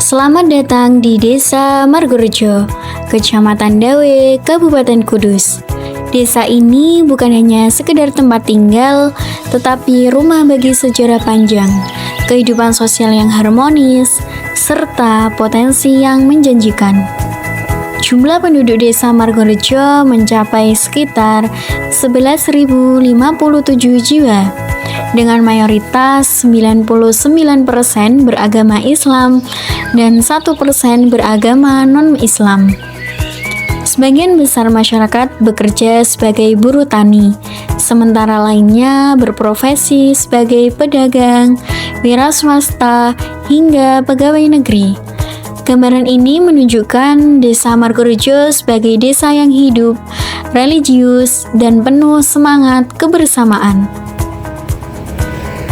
Selamat datang di Desa Margorejo, Kecamatan Dawe, Kabupaten Kudus. Desa ini bukan hanya sekedar tempat tinggal, tetapi rumah bagi sejarah panjang, kehidupan sosial yang harmonis, serta potensi yang menjanjikan. Jumlah penduduk Desa Margorejo mencapai sekitar 11.057 jiwa, dengan mayoritas 99% beragama Islam dan 1% beragama non-Islam. Sebagian besar masyarakat bekerja sebagai buruh tani, sementara lainnya berprofesi sebagai pedagang, wira swasta, hingga pegawai negeri. Gambaran ini menunjukkan Desa Margorejo sebagai desa yang hidup, religius, dan penuh semangat kebersamaan.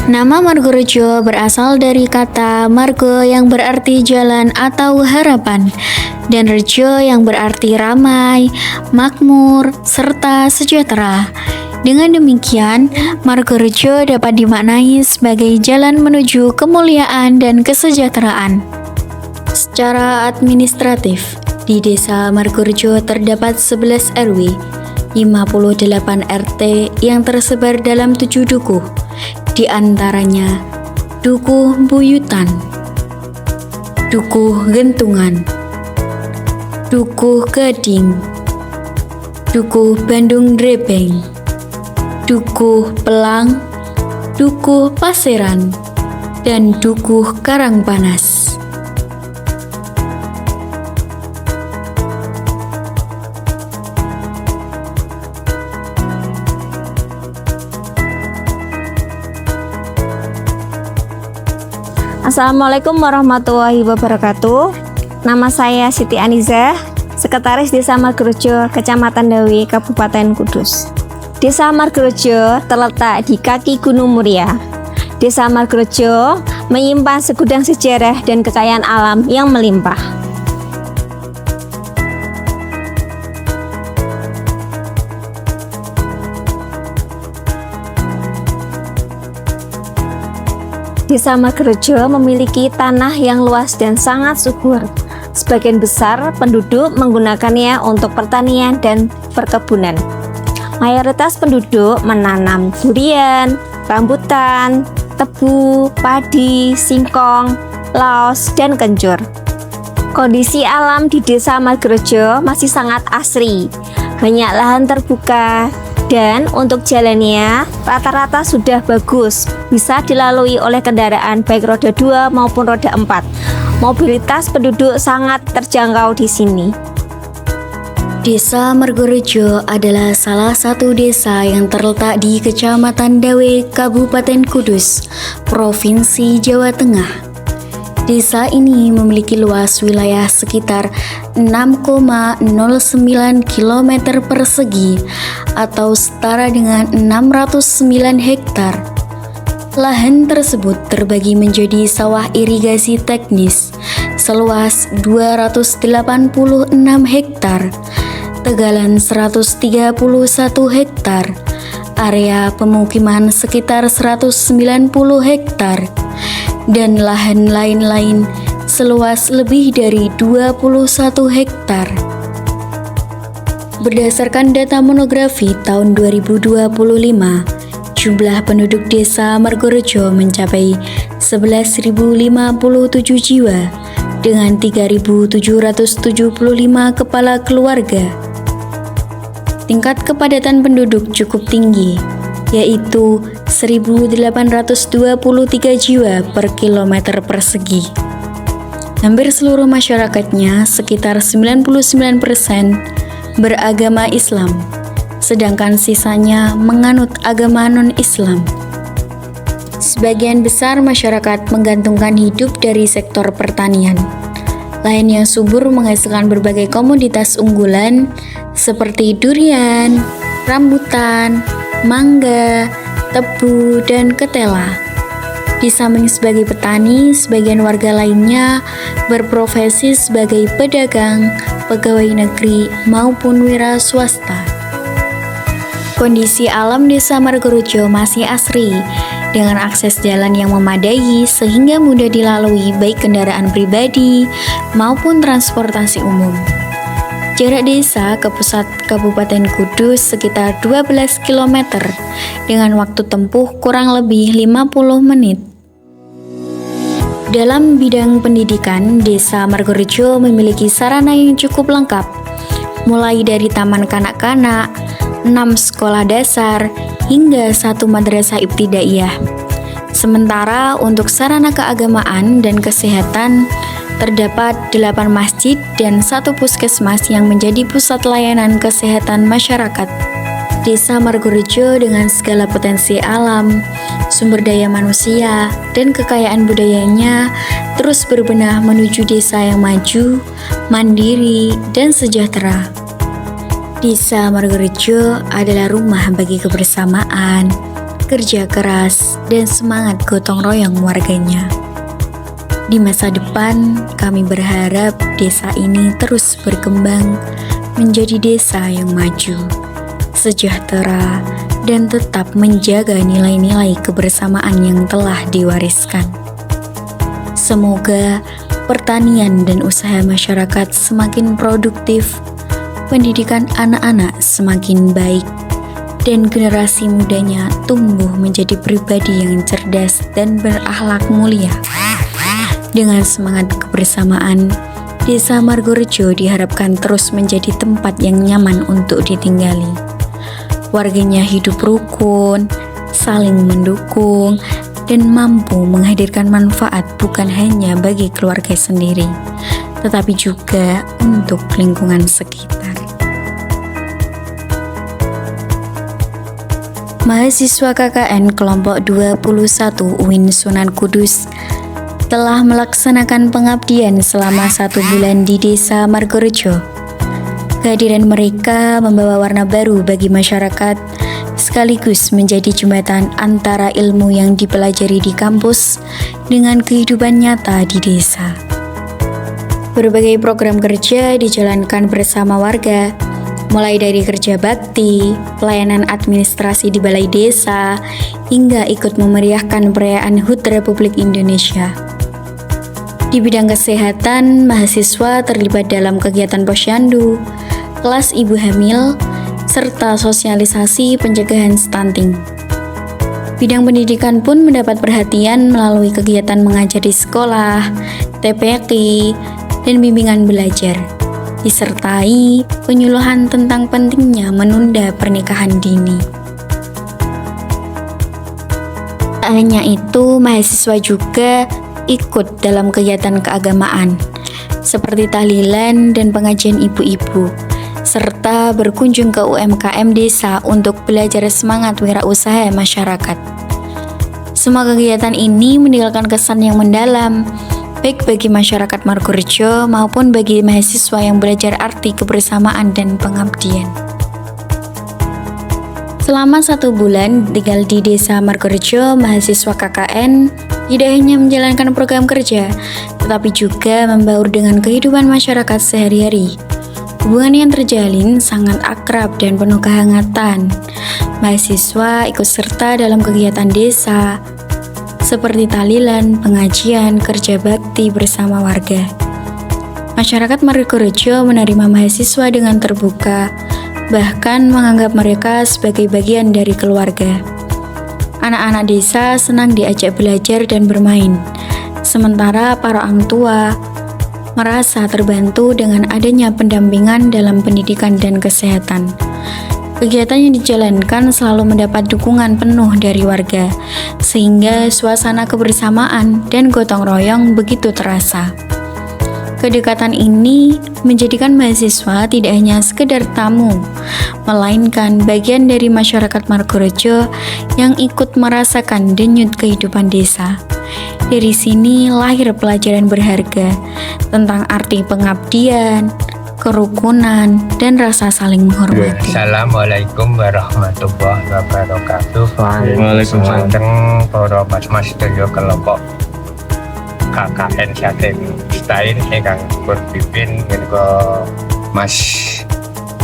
Nama Margorejo berasal dari kata margo yang berarti jalan atau harapan, dan rejo yang berarti ramai, makmur, serta sejahtera. Dengan demikian, Margorejo dapat dimaknai sebagai jalan menuju kemuliaan dan kesejahteraan. Secara administratif, di Desa Margorejo terdapat 11 RW, 58 RT yang tersebar dalam 7 dukuh. Di antaranya Dukuh Buyutan, Dukuh Gentungan, Dukuh Gading, Dukuh Bandung Drebeng, Dukuh Pelang, Dukuh Paseran, dan Dukuh Karangpanas. Assalamualaikum warahmatullahi wabarakatuh. Nama saya Siti Aniza, Sekretaris Desa Margorejo, Kecamatan Dawe, Kabupaten Kudus. Desa Margorejo terletak di kaki Gunung Muria. Desa Margorejo menyimpan segudang sejarah dan kekayaan alam yang melimpah. Desa Margorejo memiliki tanah yang luas dan sangat subur. Sebagian besar penduduk menggunakannya untuk pertanian dan perkebunan. Mayoritas penduduk menanam durian, rambutan, tebu, padi, singkong, laos, dan kencur. Kondisi alam di Desa Margorejo masih sangat asri. Banyak lahan terbuka, dan untuk jalannya rata-rata sudah bagus, bisa dilalui oleh kendaraan baik roda 2 maupun roda 4. Mobilitas penduduk sangat terjangkau di sini. Desa Margorejo adalah salah satu desa yang terletak di Kecamatan Dawe, Kabupaten Kudus, Provinsi Jawa Tengah. Desa ini memiliki luas wilayah sekitar 6,09 km persegi atau setara dengan 609 hektar. Lahan tersebut terbagi menjadi sawah irigasi teknis seluas 286 hektar, tegalan 131 hektar, area pemukiman sekitar 190 hektar, dan lahan lain-lain seluas lebih dari 21 hektar. Berdasarkan data monografi tahun 2025, jumlah penduduk Desa Margorejo mencapai 11.057 jiwa dengan 3.775 kepala keluarga. Tingkat kepadatan penduduk cukup tinggi, yaitu 1.823 jiwa per kilometer persegi. Hampir seluruh masyarakatnya, sekitar 99%, beragama Islam, sedangkan sisanya menganut agama non-Islam. Sebagian besar masyarakat menggantungkan hidup dari sektor pertanian. Lahan yang subur menghasilkan berbagai komoditas unggulan seperti durian, rambutan, mangga, tebu, dan ketela. Di samping sebagai petani, sebagian warga lainnya berprofesi sebagai pedagang, pegawai negeri, maupun wira swasta. Kondisi alam Desa Margorejo masih asri, dengan akses jalan yang memadai sehingga mudah dilalui baik kendaraan pribadi maupun transportasi umum. Jarak desa ke pusat Kabupaten Kudus sekitar 12 km dengan waktu tempuh kurang lebih 50 menit. Dalam bidang pendidikan, Desa Margorejo memiliki sarana yang cukup lengkap, mulai dari taman kanak-kanak, 6 sekolah dasar, hingga 1 madrasah ibtidaiyah. Sementara untuk sarana keagamaan dan kesehatan, terdapat 8 masjid dan 1 puskesmas yang menjadi pusat layanan kesehatan masyarakat. Desa Margorejo dengan segala potensi alam, sumber daya manusia, dan kekayaan budayanya terus berbenah menuju desa yang maju, mandiri, dan sejahtera. Desa Margorejo adalah rumah bagi kebersamaan, kerja keras, dan semangat gotong royong warganya. Di masa depan, kami berharap desa ini terus berkembang menjadi desa yang maju, sejahtera, dan tetap menjaga nilai-nilai kebersamaan yang telah diwariskan. Semoga pertanian dan usaha masyarakat semakin produktif, pendidikan anak-anak semakin baik, dan generasi mudanya tumbuh menjadi pribadi yang cerdas dan berakhlak mulia. Dengan semangat kebersamaan, Desa Margorejo diharapkan terus menjadi tempat yang nyaman untuk ditinggali. Warganya hidup rukun, saling mendukung, dan mampu menghadirkan manfaat bukan hanya bagi keluarga sendiri, tetapi juga untuk lingkungan sekitar. Mahasiswa KKN kelompok 21 UIN Sunan Kudus telah melaksanakan pengabdian selama 1 bulan di Desa Margorejo. Kehadiran mereka membawa warna baru bagi masyarakat, sekaligus menjadi jembatan antara ilmu yang dipelajari di kampus dengan kehidupan nyata di desa. Berbagai program kerja dijalankan bersama warga, mulai dari kerja bakti, pelayanan administrasi di balai desa, hingga ikut memeriahkan perayaan HUT Republik Indonesia. Di bidang kesehatan, mahasiswa terlibat dalam kegiatan posyandu, kelas ibu hamil, serta sosialisasi pencegahan stunting. Bidang pendidikan pun mendapat perhatian melalui kegiatan mengajar di sekolah, TPQ, dan bimbingan belajar, disertai penyuluhan tentang pentingnya menunda pernikahan dini. Tak hanya itu, mahasiswa juga ikut dalam kegiatan keagamaan, seperti tahlilan dan pengajian ibu-ibu, serta berkunjung ke UMKM desa untuk belajar semangat wirausaha masyarakat. Semua kegiatan ini meninggalkan kesan yang mendalam, baik bagi masyarakat Margorejo maupun bagi mahasiswa yang belajar arti kebersamaan dan pengabdian. Selama 1 bulan tinggal di Desa Margorejo, mahasiswa KKN tidak hanya menjalankan program kerja, tetapi juga membaur dengan kehidupan masyarakat sehari-hari. Hubungan yang terjalin sangat akrab dan penuh kehangatan. Mahasiswa ikut serta dalam kegiatan desa, seperti tahlilan, pengajian, kerja bakti bersama warga. Masyarakat Margorejo menerima mahasiswa dengan terbuka, bahkan menganggap mereka sebagai bagian dari keluarga. Anak-anak desa senang diajak belajar dan bermain, sementara para orang tua merasa terbantu dengan adanya pendampingan dalam pendidikan dan kesehatan. Kegiatan yang dijalankan selalu mendapat dukungan penuh dari warga, sehingga suasana kebersamaan dan gotong royong begitu terasa. Kedekatan ini menjadikan mahasiswa tidak hanya sekedar tamu, melainkan bagian dari masyarakat Margorejo yang ikut merasakan denyut kehidupan desa. Dari sini lahir pelajaran berharga tentang arti pengabdian, kerukunan, dan rasa saling menghormati. Assalamualaikum warahmatullahi wabarakatuh. Waalaikumsalam. Para mas-mas sedaya kelompok KKN Jatim Stain ingkang berpimpin menika Mas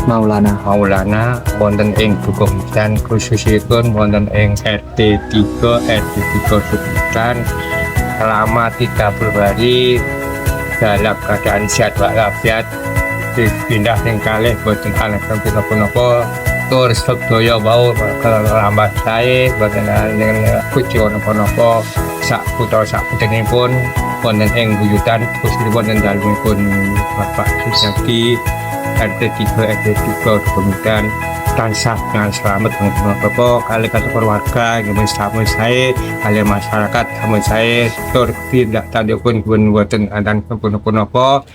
Maulana wonten ing Bukumudan khususipun wonten ing RT 3 RT 3 Subutan selama 30 hari dalam keadaan sehat walafiat dipindah ning kalih boten ana napa tur sedaya wau kelambat sae boten ana kucu napa-napa sak putra sak putenipun wonten ing buyutan khususipun ing dalemipun Bapak Susaki RT 3 RT 3 kemudian tansah dengan selamat bapak kali kata keluarga yang bersama saya kali masyarakat sama saya tur tidak tadi pun buatan dan pun apa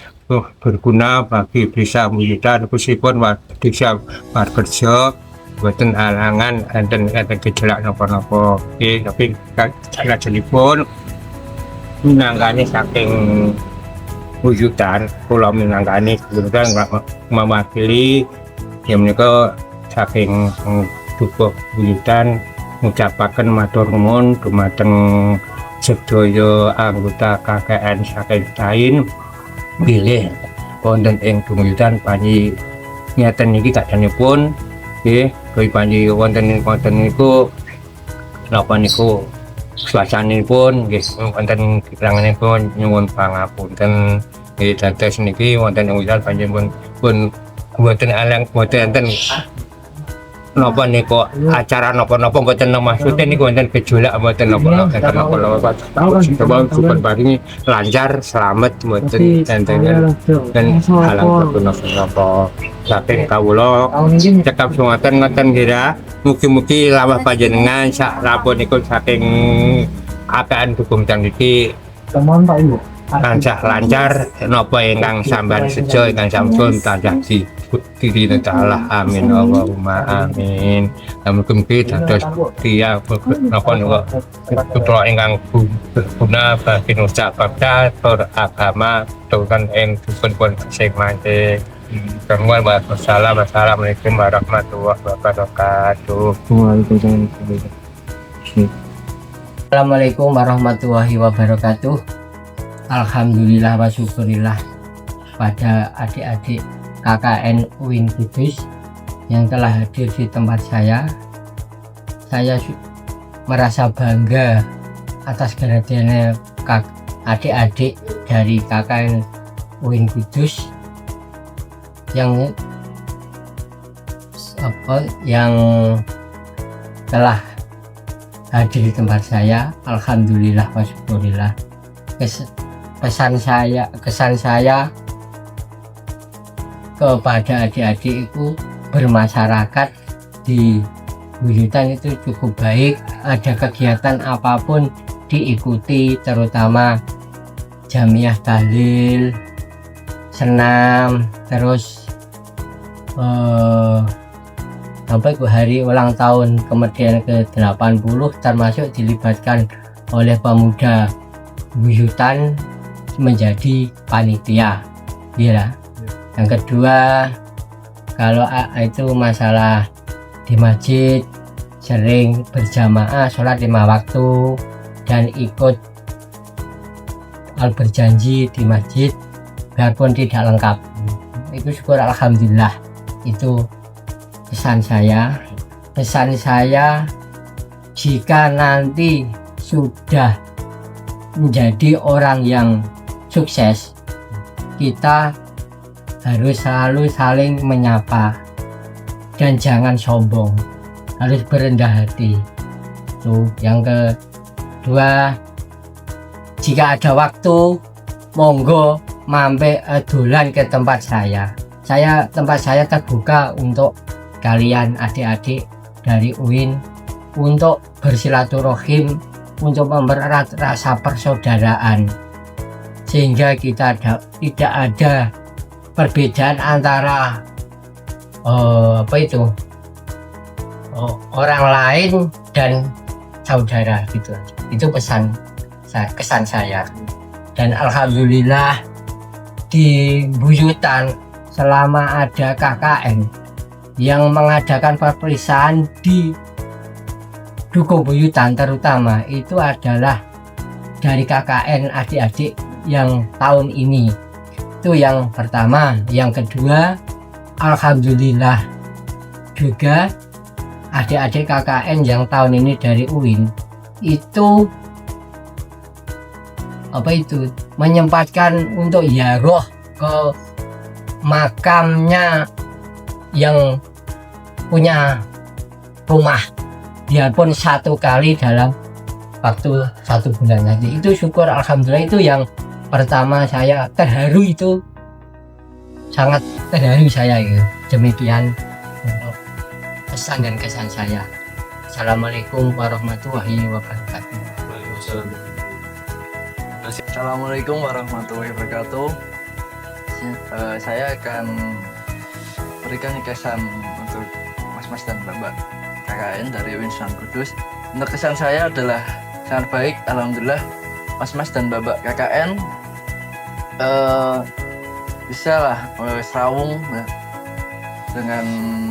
berguna bagi bisa wujudkan khususipun bisa bekerja buatan halangan dan ada gejala napa-napa tapi saya jelipun menangani saking wujudan pulau minangkani kemudian mewakili yang mereka saking dukuh wujudan mengucapkan matur nuwun dumateng sedaya anggota KKN saking lain bilih wonten ing wujudan panji ngeten iki kadanipun nggih kaya panji wonten niku napa niku suasanipun nggih wonten kiranganipun nyuwun pangapunten nggih dados niki wonten urusan panjenengan pun mboten alang mboten enten napa niku acara napa-napa mboten maksude niku wonten gejolak mboten napa-napa paringi lancar selamat mboten enten dan halang napa saking kawula cekap sumaten ngoten kira mugi-mugi lawah panjenengan sak rapun niku saking akan dukung dan iki tansah lancar napa ingkang sampean sejo ingkang sampun tansah diri taala amin Allahumma amin mugi-mugi dados dia napa niku putra ingkang berguna bagi nusa bangsa tur agama tukan ing dipun sing mangke. Assalamualaikum warahmatullahi wabarakatuh. Assalamualaikum warahmatullahi wabarakatuh. Alhamdulillah wa syukurillah pada adik-adik KKN UIN Kudus yang telah hadir di tempat saya. Saya merasa bangga atas kehadirannya adik-adik dari KKN UIN Kudus yang telah hadir di tempat saya. Alhamdulillah wa syukurillah. Kesan saya kepada adik-adik itu bermasyarakat di wujudan itu cukup baik, ada kegiatan apapun diikuti, terutama jamiah tahlil, senam, terus sampai ke hari ulang tahun kemerdekaan ke-80 termasuk dilibatkan oleh pemuda wujudan menjadi panitia ya. Yang kedua, kalau itu masalah di masjid sering berjamaah sholat 5 waktu dan ikut berjanji di masjid biarpun tidak lengkap, itu syukur alhamdulillah. Itu pesan saya jika nanti sudah menjadi orang yang sukses, kita harus selalu saling menyapa dan jangan sombong, harus berendah hati. Itu yang kedua, jika ada waktu monggo mampir dolan ke tempat saya. Tempat saya terbuka untuk kalian adik-adik dari UIN untuk bersilaturahim, untuk mempererat rasa persaudaraan, sehingga kita tidak ada perbedaan antara orang lain dan saudara gitu. Itu kesan saya. Dan alhamdulillah di Buyutan selama ada KKN yang mengadakan peperiksaan di Dukuh Buyutan terutama, itu adalah dari KKN adik-adik yang tahun ini. Itu yang pertama. Yang kedua, alhamdulillah juga adik-adik KKN yang tahun ini dari UIN itu menyempatkan untuk ziarah ke makamnya yang punya rumah, biarpun 1 kali dalam waktu 1 bulan saja. Itu syukur alhamdulillah, itu yang pertama saya terharu, itu sangat terharu saya gitu. Demikian untuk pesan dan kesan saya. Assalamualaikum warahmatullahi wabarakatuh. Assalamualaikum warahmatullahi wabarakatuh. Saya akan berikan kesan untuk mas-mas dan mbak KKN dari UIN Sunan Kudus. Untuk kesan saya adalah sangat baik, alhamdulillah. Mas-mas dan mbak KKN bisa lah serawung dengan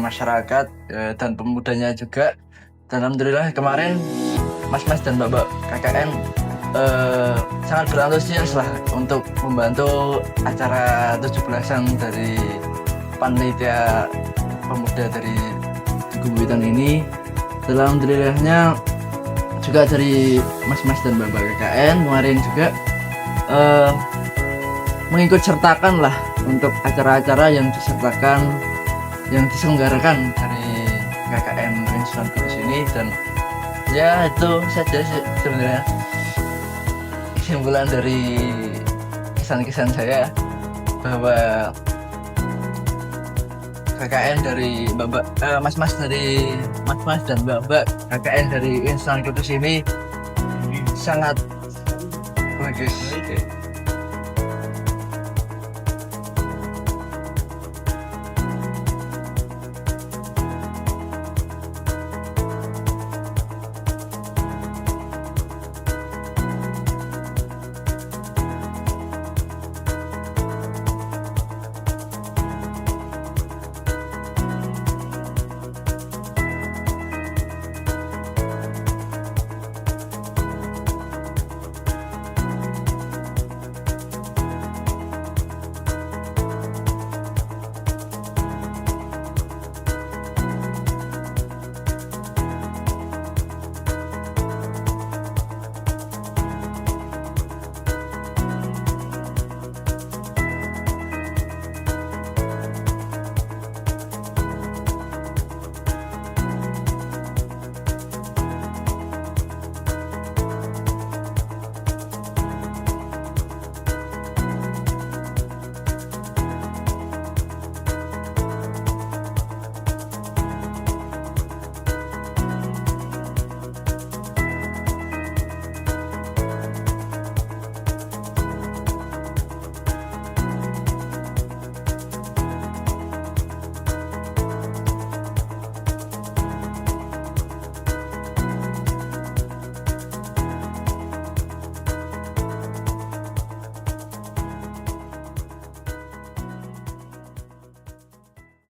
masyarakat dan pemudanya juga. Dan alhamdulillah kemarin mas-mas dan mbak KKN sangat berantusias lah untuk membantu acara 17-an dari panitia pemuda dari Tugu Witan ini. Alhamdulillahnya juga dari mas-mas dan mbak KKN kemarin juga mengikut sertakan lah untuk acara-acara yang diselenggarakan dari KKN UIN Sunan Kudus ini. Dan ya itu saja sih sebenarnya kesimpulan dari kesan-kesan saya, bahwa KKN dari mas-mas dan mbak KKN dari UIN Sunan Kudus ini sangat bagus.